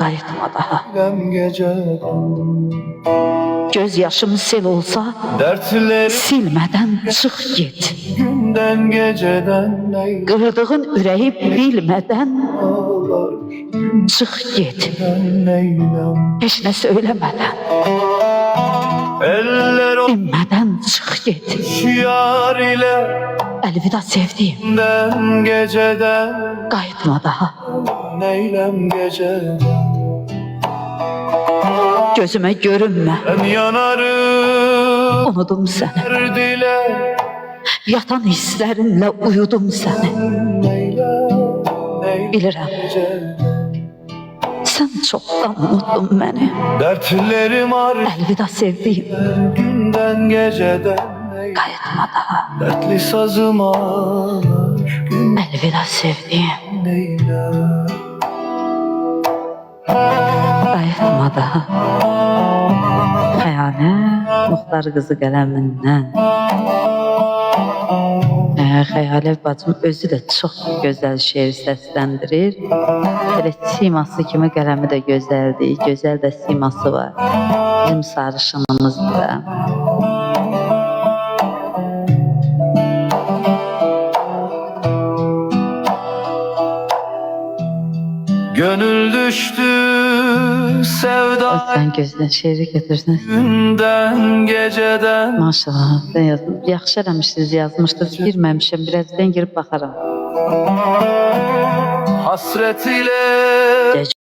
qayıtma daha. Gəm geceden Göz yaşım sel olsa dertleri silmədən çıx get. günden geceden neylem Qırdığın ürəyi bilmədən ağlar çıx get. neylem Heç nə söyləmədən, eller o dinmədən çıx get. şiar ile Əlvida sevdiyim, günden geceden qayıtma daha. neylem geceden Gözümə görünmə, ben yanarım unudum səni. dile Yatan hisslərinlə uyudum səni. neylem Bilirəm, geceden sən çoxdan unuttun məni. dertlerim var Əlvida sevdiyim, günden geceden neylem qayıtma daha. dertli sazım ağlar günden Əlvida sevdiyim, neylem qayıtma daha. Xəyali Muxtar qızı qələmindən. Xəyali bacım özü də çox gözəl şeir səsləndirir. Elə siması kimi qələmi də gözəldir, gözəl də siması var. Bizim sarışınımızdır da. Gönül düştü sevda Sən gözdən şeiri götürsən. günden geceden Maşallah, sən yazdın. Yaxşı eləmişsiniz, yazmışdınız. Girməmişəm, birazdan girib baxaram. hasret ile